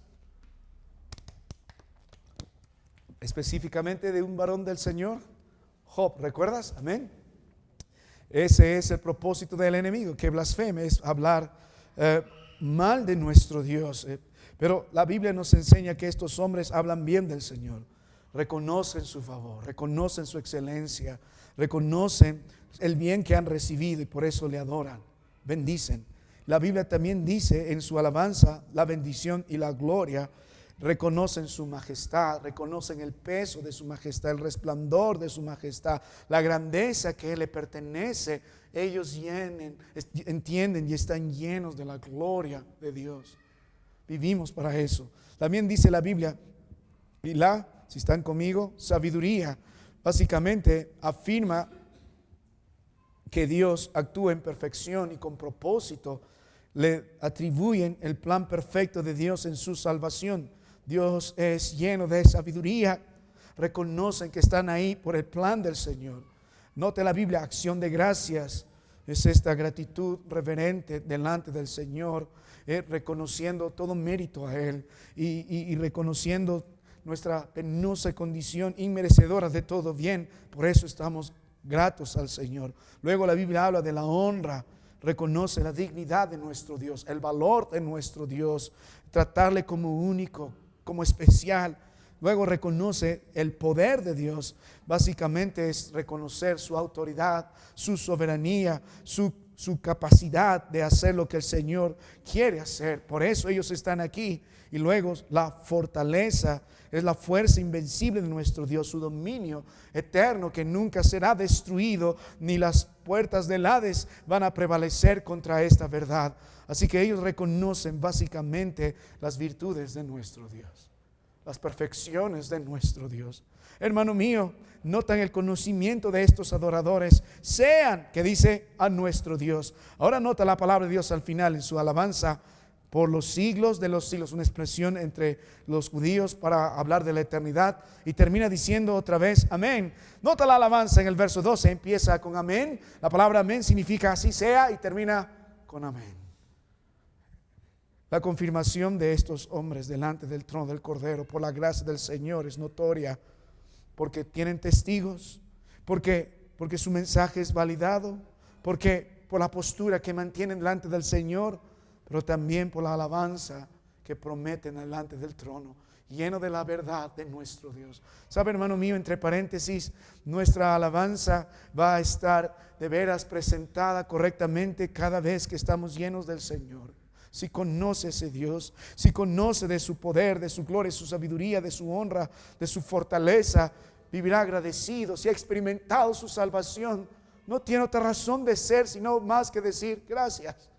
Específicamente de un varón del Señor, Job. ¿Recuerdas? Amén. Ese es el propósito del enemigo, que blasfeme, es hablar mal de nuestro Dios. Pero la Biblia nos enseña que estos hombres hablan bien del Señor. Reconocen su favor, reconocen su excelencia, reconocen el bien que han recibido y por eso le adoran, bendicen. La Biblia también dice en su alabanza, la bendición y la gloria, reconocen su majestad, reconocen el peso de su majestad, el resplandor de su majestad, la grandeza que le pertenece. Ellos entienden y están llenos de la gloria de Dios. Vivimos para eso. También dice la Biblia, si están conmigo, sabiduría, básicamente afirma que Dios actúa en perfección y con propósito. Le atribuyen el plan perfecto de Dios en su salvación. Dios es lleno de sabiduría. Reconocen que están ahí por el plan del Señor. Note la Biblia, acción de gracias. Es esta gratitud reverente delante del Señor, reconociendo todo mérito a Él y reconociendo nuestra penosa condición inmerecedora de todo bien. Por eso estamos gratos al Señor. Luego la Biblia habla de la honra. Reconoce la dignidad de nuestro Dios, el valor de nuestro Dios, tratarle como único, como especial. Luego reconoce el poder de Dios. Básicamente es reconocer su autoridad, su soberanía, su capacidad de hacer lo que el Señor quiere hacer. Por eso ellos están aquí. Y luego la fortaleza es la fuerza invencible de nuestro Dios, su dominio eterno que nunca será destruido, ni las puertas del Hades van a prevalecer contra esta verdad. Así que ellos reconocen básicamente las virtudes de nuestro Dios, las perfecciones de nuestro Dios. Hermano mío, notan el conocimiento de estos adoradores, sean, que dice, a nuestro Dios. Ahora nota la palabra de Dios al final en su alabanza por los siglos de los siglos, una expresión entre los judíos para hablar de la eternidad, y termina diciendo otra vez amén. Nota la alabanza en el verso 12, empieza con amén. La palabra amén significa así sea y termina con amén. La confirmación de estos hombres delante del trono del Cordero por la gracia del Señor es notoria, porque tienen testigos, porque su mensaje es validado, porque por la postura que mantienen delante del Señor, pero también por la alabanza que prometen delante del trono, lleno de la verdad de nuestro Dios. ¿Sabe, hermano mío, entre paréntesis, nuestra alabanza va a estar de veras presentada correctamente cada vez que estamos llenos del Señor? Si conoce ese Dios, si conoce de su poder, de su gloria, de su sabiduría, de su honra, de su fortaleza, vivirá agradecido. Si ha experimentado su salvación, no tiene otra razón de ser sino más que decir gracias,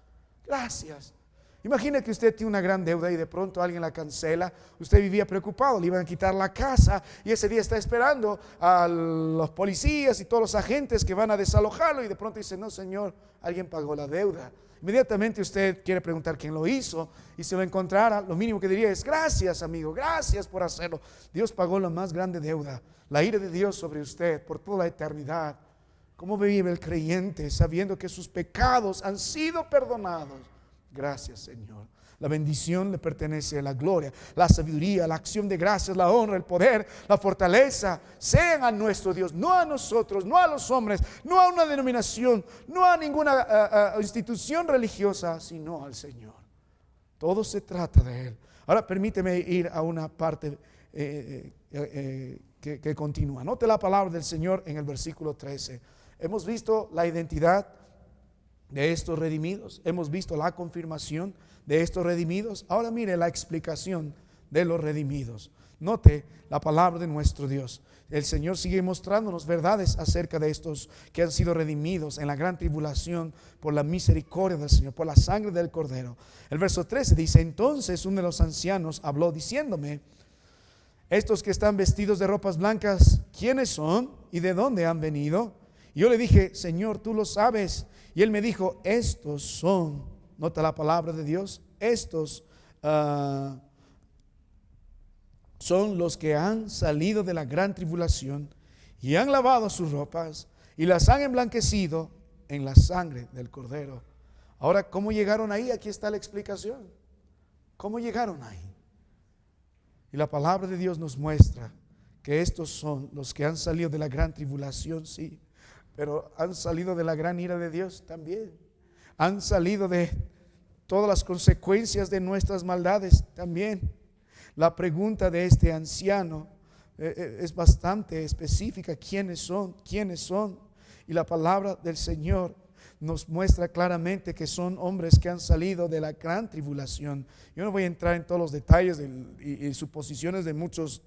gracias. Imagina que usted tiene una gran deuda y de pronto alguien la cancela. Usted vivía preocupado, le iban a quitar la casa y ese día está esperando a los policías y todos los agentes que van a desalojarlo, y de pronto dice, no, Señor, alguien pagó la deuda. Inmediatamente usted quiere preguntar quién lo hizo, y si lo encontrara, lo mínimo que diría es gracias, amigo, gracias por hacerlo. Dios pagó la más grande deuda, la ira de Dios sobre usted por toda la eternidad. ¿Cómo vive el creyente sabiendo que sus pecados han sido perdonados? Gracias, Señor. La bendición le pertenece a la gloria, la sabiduría, la acción de gracias, la honra, el poder, la fortaleza, sean a nuestro Dios, no a nosotros, no a los hombres, no a una denominación, no a ninguna institución religiosa, sino al Señor. Todo se trata de Él. Ahora permíteme ir a una parte que continúa. Note la palabra del Señor en el versículo 13. Hemos visto la identidad de estos redimidos. Hemos visto la confirmación de estos redimidos. Ahora mire la explicación de los redimidos. Note la palabra de nuestro Dios. El Señor sigue mostrándonos verdades acerca de estos que han sido redimidos en la gran tribulación por la misericordia del Señor, por la sangre del Cordero. El verso 13 dice: entonces uno de los ancianos habló diciéndome: estos que están vestidos de ropas blancas, ¿quiénes son y de dónde han venido? Y yo le dije: Señor, tú lo sabes. Y él me dijo: estos son, nota la palabra de Dios, estos son los que han salido de la gran tribulación y han lavado sus ropas y las han emblanquecido en la sangre del Cordero. Ahora, ¿cómo llegaron ahí? Aquí está la explicación. ¿Cómo llegaron ahí? Y la palabra de Dios nos muestra que estos son los que han salido de la gran tribulación, sí, pero han salido de la gran ira de Dios también. Han salido de todas las consecuencias de nuestras maldades también. La pregunta de este anciano es bastante específica. ¿Quiénes son? ¿Quiénes son? Y la palabra del Señor nos muestra claramente que son hombres que han salido de la gran tribulación. Yo no voy a entrar en todos los detalles y suposiciones de muchos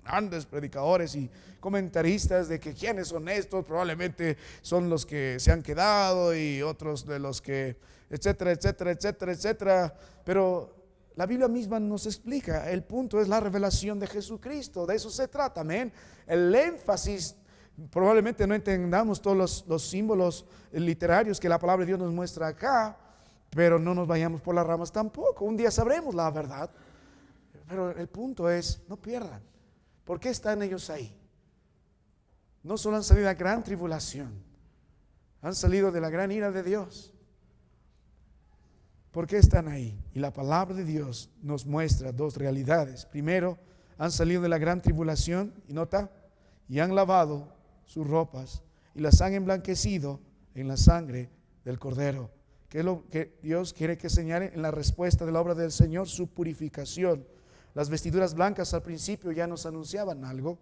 grandes predicadores y comentaristas de que quiénes son estos. Probablemente son los que se han quedado y otros de los que, etcétera, etcétera, etcétera, etcétera. Pero la Biblia misma nos explica. El punto es la revelación de Jesucristo. De eso se trata, amén. El énfasis, probablemente no entendamos todos los símbolos literarios que la palabra de Dios nos muestra acá, pero no nos vayamos por las ramas tampoco. Un día sabremos la verdad. Pero el punto es, no pierdan. ¿Por qué están ellos ahí? No solo han salido de la gran tribulación, han salido de la gran ira de Dios. ¿Por qué están ahí? Y la palabra de Dios nos muestra dos realidades. Primero, han salido de la gran tribulación, y nota, y han lavado sus ropas y las han emblanquecido en la sangre del Cordero. ¿Qué es lo que Dios quiere que señale en la respuesta de la obra del Señor? Su purificación. Las vestiduras blancas al principio ya nos anunciaban algo,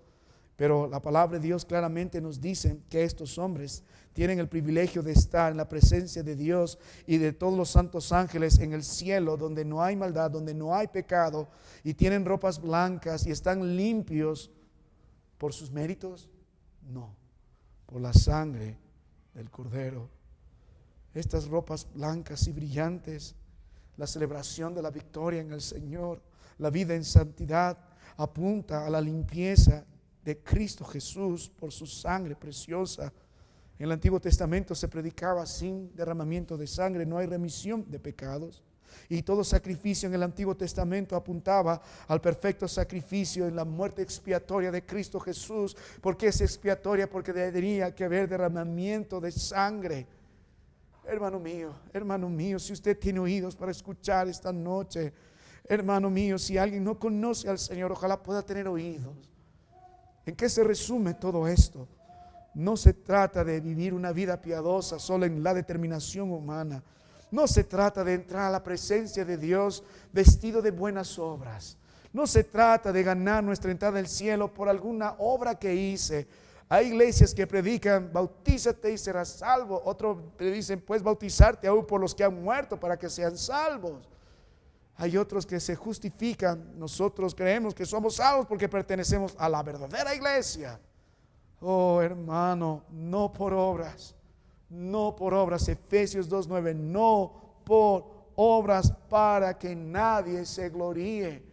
pero la palabra de Dios claramente nos dice que estos hombres tienen el privilegio de estar en la presencia de Dios y de todos los santos ángeles en el cielo, donde no hay maldad, donde no hay pecado, y tienen ropas blancas y están limpios por sus méritos. No, por la sangre del Cordero. Estas ropas blancas y brillantes, la celebración de la victoria en el Señor, la vida en santidad, apunta a la limpieza de Cristo Jesús por su sangre preciosa. En el Antiguo Testamento se predicaba: sin derramamiento de sangre no hay remisión de pecados. Y todo sacrificio en el Antiguo Testamento apuntaba al perfecto sacrificio en la muerte expiatoria de Cristo Jesús. ¿Por qué es expiatoria? Porque debería que haber derramamiento de sangre. Hermano mío, si usted tiene oídos para escuchar esta noche, hermano mío, si alguien no conoce al Señor, ojalá pueda tener oídos. ¿En qué se resume todo esto? No se trata de vivir una vida piadosa solo en la determinación humana. No se trata de entrar a la presencia de Dios vestido de buenas obras. No se trata de ganar nuestra entrada al cielo por alguna obra que hice. Hay iglesias que predican: bautízate y serás salvo. Otros dicen: puedes bautizarte aún por los que han muerto para que sean salvos. Hay otros que se justifican: nosotros creemos que somos salvos porque pertenecemos a la verdadera iglesia. Oh, hermano, no por obras. No por obras. Efesios 2:9. No por obras, para que nadie se gloríe.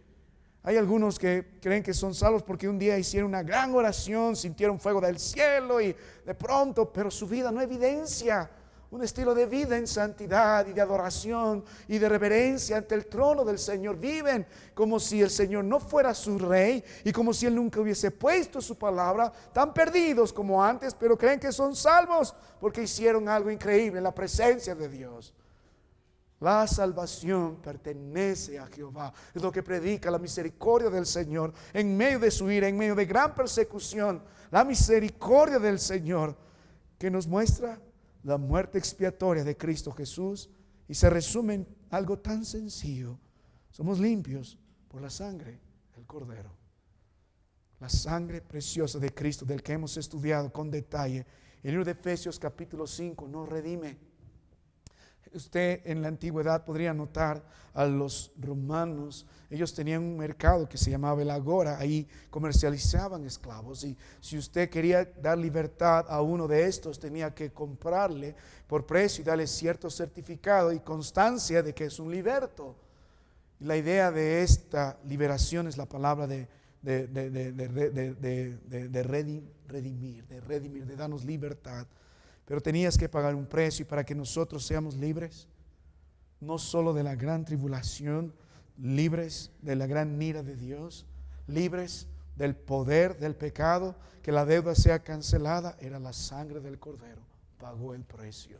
Hay algunos que creen que son salvos porque un día hicieron una gran oración, sintieron fuego del cielo y de pronto, pero su vida no evidencia un estilo de vida en santidad y de adoración y de reverencia ante el trono del Señor. Viven como si el Señor no fuera su rey y como si Él nunca hubiese puesto su palabra. Tan perdidos como antes, pero creen que son salvos porque hicieron algo increíble en la presencia de Dios. La salvación pertenece a Jehová. Es lo que predica la misericordia del Señor en medio de su ira, en medio de gran persecución. La misericordia del Señor que nos muestra la muerte expiatoria de Cristo Jesús, y se resume en algo tan sencillo: somos limpios por la sangre del Cordero. La sangre preciosa de Cristo, del que hemos estudiado con detalle. El libro de Efesios capítulo 5 nos redime. Usted en la antigüedad podría notar a los romanos. Ellos tenían un mercado que se llamaba el Agora. Ahí comercializaban esclavos, y si usted quería dar libertad a uno de estos, tenía que comprarle por precio y darle cierto certificado y constancia de que es un liberto. Y la idea de esta liberación es la palabra de redimir, de darnos libertad. Pero tenías que pagar un precio, y para que nosotros seamos libres, no solo de la gran tribulación, libres de la gran ira de Dios, libres del poder del pecado, que la deuda sea cancelada, era la sangre del Cordero. Pagó el precio.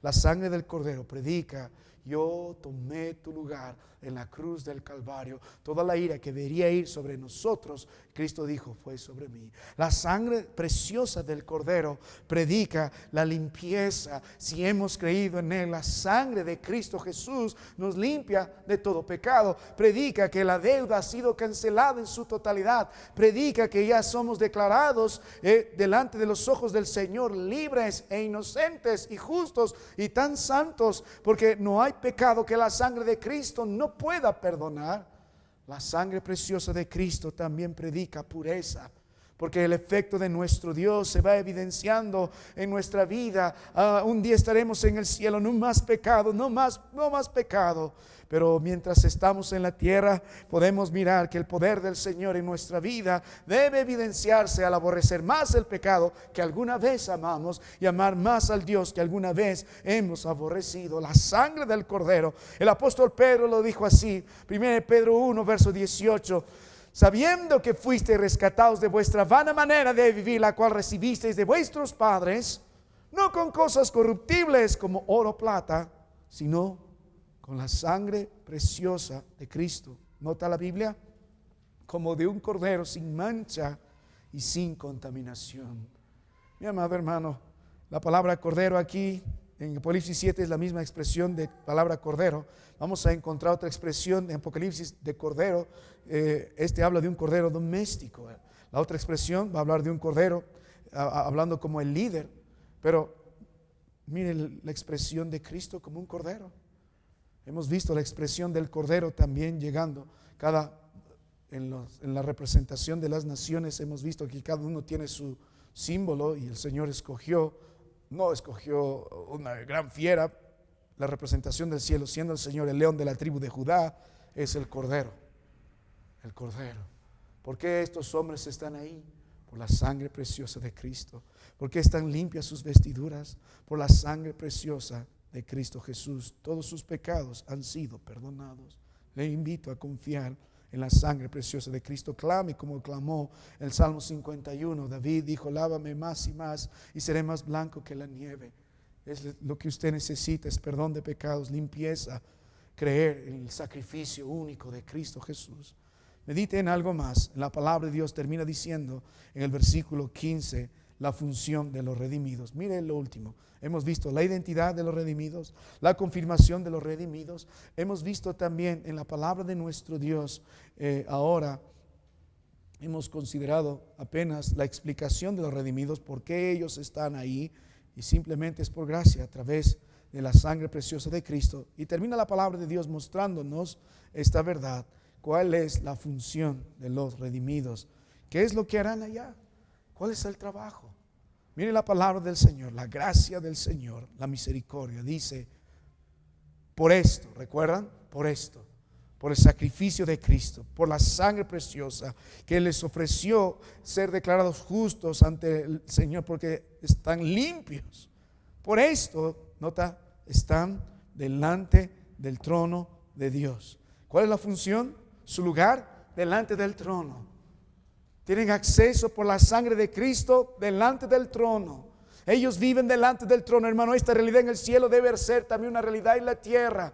La sangre del Cordero predica: yo tomé tu lugar en la cruz del Calvario. Toda la ira que debería ir sobre nosotros, Cristo dijo, fue sobre mí. La sangre preciosa del Cordero predica la limpieza. Si hemos creído en Él, la sangre de Cristo Jesús nos limpia de todo pecado. Predica que la deuda ha sido cancelada en su totalidad. Predica que ya somos declarados delante de los ojos del Señor libres e inocentes y justos y tan santos, porque no hay pecado que la sangre de Cristo no pueda perdonar. La sangre preciosa de Cristo también predica pureza, porque el efecto de nuestro Dios se va evidenciando en nuestra vida. Un día estaremos en el cielo, no más pecado, no más pecado. Pero mientras estamos en la tierra, podemos mirar que el poder del Señor en nuestra vida debe evidenciarse al aborrecer más el pecado que alguna vez amamos, y amar más al Dios que alguna vez hemos aborrecido. La sangre del Cordero. El apóstol Pedro lo dijo así, 1 Pedro 1, verso 18: sabiendo que fuisteis rescatados de vuestra vana manera de vivir, la cual recibisteis de vuestros padres, no con cosas corruptibles como oro o plata, sino con la sangre preciosa de Cristo. Nota la Biblia: como de un cordero sin mancha y sin contaminación. Mi amado hermano, la palabra cordero aquí en Apocalipsis 7 es la misma expresión de palabra cordero. Vamos a encontrar otra expresión en Apocalipsis de cordero. Este habla de un cordero doméstico. La otra expresión va a hablar de un cordero hablando como el líder. Pero mire la expresión de Cristo como un cordero. Hemos visto la expresión del Cordero también llegando. En la representación de las naciones hemos visto que cada uno tiene su símbolo, y el Señor no escogió una gran fiera. La representación del cielo, siendo el Señor el león de la tribu de Judá, es el Cordero. El Cordero. ¿Por qué estos hombres están ahí? Por la sangre preciosa de Cristo. ¿Por qué están limpias sus vestiduras? Por la sangre preciosa de Cristo Jesús. Todos sus pecados han sido perdonados. Le invito a confiar en la sangre preciosa de Cristo. Clame como clamó el Salmo 51. David dijo: lávame más y más, y seré más blanco que la nieve. Es lo que usted necesita: es perdón de pecados, limpieza, creer en el sacrificio único de Cristo Jesús. Medite en algo más. La palabra de Dios termina diciendo en el versículo 15 la función de los redimidos. Mire lo último. Hemos visto la identidad de los redimidos, la confirmación de los redimidos. Hemos visto también en la palabra de nuestro Dios. Ahora hemos considerado apenas la explicación de los redimidos, por qué ellos están ahí, y simplemente es por gracia a través de la sangre preciosa de Cristo. Y termina la palabra de Dios mostrándonos esta verdad. ¿Cuál es la función de los redimidos? ¿Qué es lo que harán allá? ¿Cuál es el trabajo? Mire la palabra del Señor, la gracia del Señor, la misericordia. Dice: por esto, ¿recuerdan? Por esto, por el sacrificio de Cristo, por la sangre preciosa que les ofreció ser declarados justos ante el Señor, porque están limpios. Por esto, nota, están delante del trono de Dios. ¿Cuál es la función? Su lugar delante del trono. Tienen acceso por la sangre de Cristo delante del trono. Ellos viven delante del trono, hermano. Esta realidad en el cielo debe ser también una realidad en la tierra.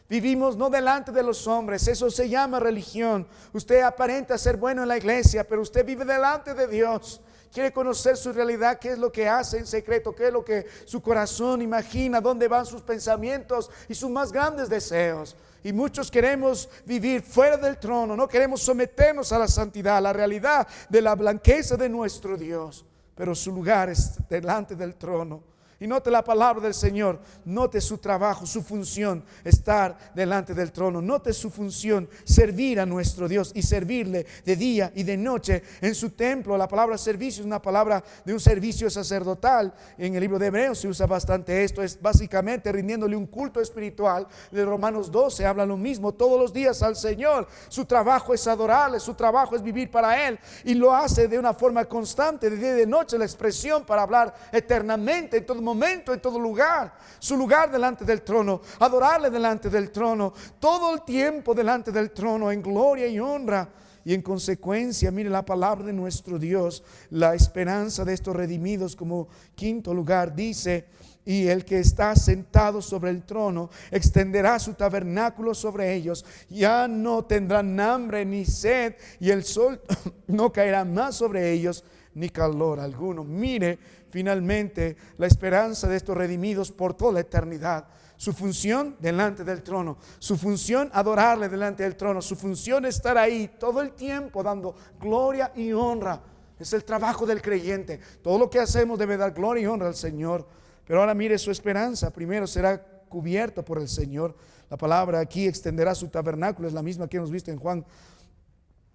Vivimos no delante de los hombres. Eso se llama religión. Usted aparenta ser bueno en la iglesia, pero usted vive delante de Dios. Quiere conocer su realidad, qué es lo que hace en secreto, qué es lo que su corazón imagina, dónde van sus pensamientos y sus más grandes deseos. Y muchos queremos vivir fuera del trono, no queremos someternos a la santidad, a la realidad de la blanqueza de nuestro Dios. Pero su lugar es delante del trono. Y note la palabra del Señor, note su trabajo, su función, estar delante del trono. Note su función, servir a nuestro Dios y servirle de día y de noche en su templo. La palabra servicio es una palabra de un servicio sacerdotal. En el libro de Hebreos se usa bastante esto. Es básicamente rindiéndole un culto espiritual. De Romanos 12 habla lo mismo todos los días al Señor. Su trabajo es adorarle, su trabajo es vivir para Él. Y lo hace de una forma constante, de día y de noche, la expresión para hablar eternamente en todo momento, en todo lugar. Su lugar delante del trono, adorarle delante del trono, todo el tiempo delante del trono, en gloria y honra. Y en consecuencia, mire la palabra de nuestro Dios, la esperanza de estos redimidos, como quinto lugar dice: y el que está sentado sobre el trono extenderá su tabernáculo sobre ellos. Ya no tendrán hambre ni sed, y el sol no caerá más sobre ellos, ni calor alguno. Mire finalmente la esperanza de estos redimidos por toda la eternidad. Su función delante del trono, su función adorarle delante del trono, su función estar ahí todo el tiempo dando gloria y honra. Es el trabajo del creyente. Todo lo que hacemos debe dar gloria y honra al Señor. Pero ahora mire su esperanza. Primero será cubierto por el Señor. La palabra aquí extenderá su tabernáculo, es la misma que hemos visto en Juan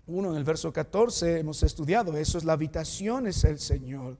1, en el verso 14 hemos estudiado. Eso es la habitación, es el Señor.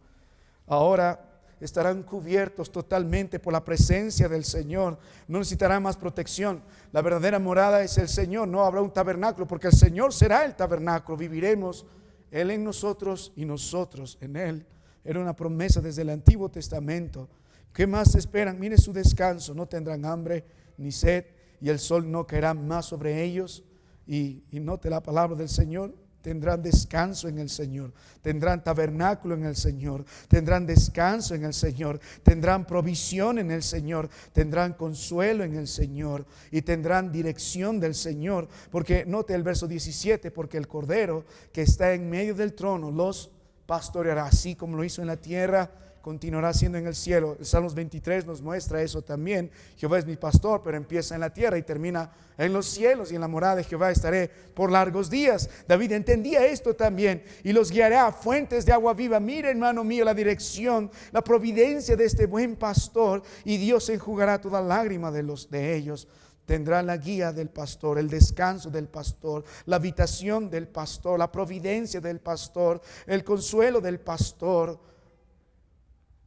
Ahora estarán cubiertos totalmente por la presencia del Señor. No necesitarán más protección. La verdadera morada es el Señor. No habrá un tabernáculo, porque el Señor será el tabernáculo. Viviremos Él en nosotros y nosotros en Él. Era una promesa desde el Antiguo Testamento. ¿Qué más esperan? Mire su descanso. No tendrán hambre ni sed, y el sol no caerá más sobre ellos. Y note la palabra del Señor. Tendrán descanso en el Señor, tendrán tabernáculo en el Señor, tendrán descanso en el Señor, tendrán provisión en el Señor, tendrán consuelo en el Señor y tendrán dirección del Señor. Porque note el verso 17: porque el Cordero que está en medio del trono los pastoreará, así como lo hizo en la tierra, continuará siendo en el cielo. El Salmos 23 nos muestra eso también. Jehová es mi pastor, pero empieza en la tierra y termina en los cielos, y en la morada de Jehová estaré por largos días. David entendía esto también: y los guiará a fuentes de agua viva. Mira, hermano mío, la dirección, la providencia de este buen pastor, y Dios enjugará toda lágrima de ellos. Tendrá la guía del pastor, el descanso del pastor, la habitación del pastor, la providencia del pastor, el consuelo del pastor.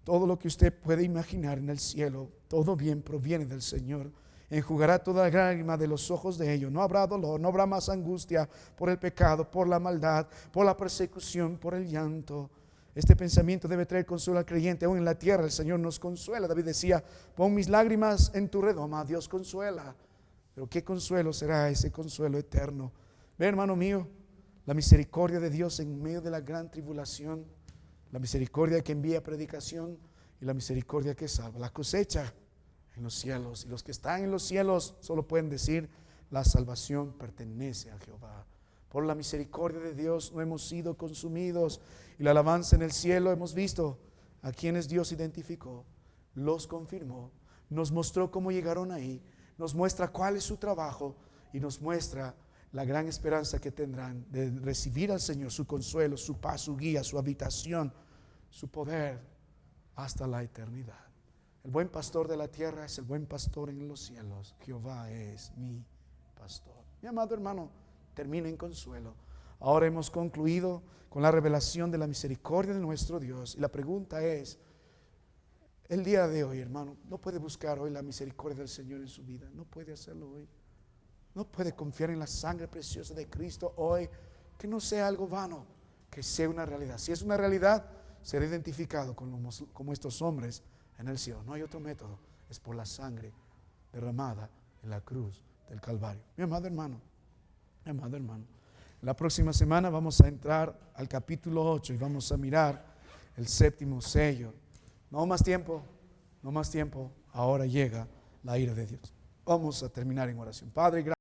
Todo lo que usted puede imaginar en el cielo, todo bien proviene del Señor. Enjugará toda lágrima de los ojos de ellos. No habrá dolor, no habrá más angustia por el pecado, por la maldad, por la persecución, por el llanto. Este pensamiento debe traer consuelo al creyente. Aún en la tierra el Señor nos consuela. David decía: pon mis lágrimas en tu redoma. Dios consuela. Pero qué consuelo será ese consuelo eterno. Ve, hermano mío, la misericordia de Dios en medio de la gran tribulación. La misericordia que envía predicación y la misericordia que salva. La cosecha en los cielos, y los que están en los cielos solo pueden decir: la salvación pertenece a Jehová. Por la misericordia de Dios no hemos sido consumidos. Y la alabanza en el cielo hemos visto a quienes Dios identificó, los confirmó, nos mostró cómo llegaron ahí, nos muestra cuál es su trabajo y nos muestra la gran esperanza que tendrán de recibir al Señor, su consuelo, su paz, su guía, su habitación, su poder hasta la eternidad. El buen pastor de la tierra es el buen pastor en los cielos. Jehová es mi pastor. Mi amado hermano, termina en consuelo. Ahora hemos concluido con la revelación de la misericordia de nuestro Dios. Y la pregunta es: el día de hoy, hermano, ¿no puede buscar hoy la misericordia del Señor en su vida? ¿No puede hacerlo hoy? ¿No puede confiar en la sangre preciosa de Cristo hoy? Que no sea algo vano, que sea una realidad. Si es una realidad, será identificado como estos hombres en el cielo. No hay otro método, es por la sangre derramada en la cruz del Calvario. Mi amado hermano, la próxima semana vamos a entrar al capítulo 8 y vamos a mirar el séptimo sello. No más tiempo, ahora llega la ira de Dios. Vamos a terminar en oración. Padre, gracias.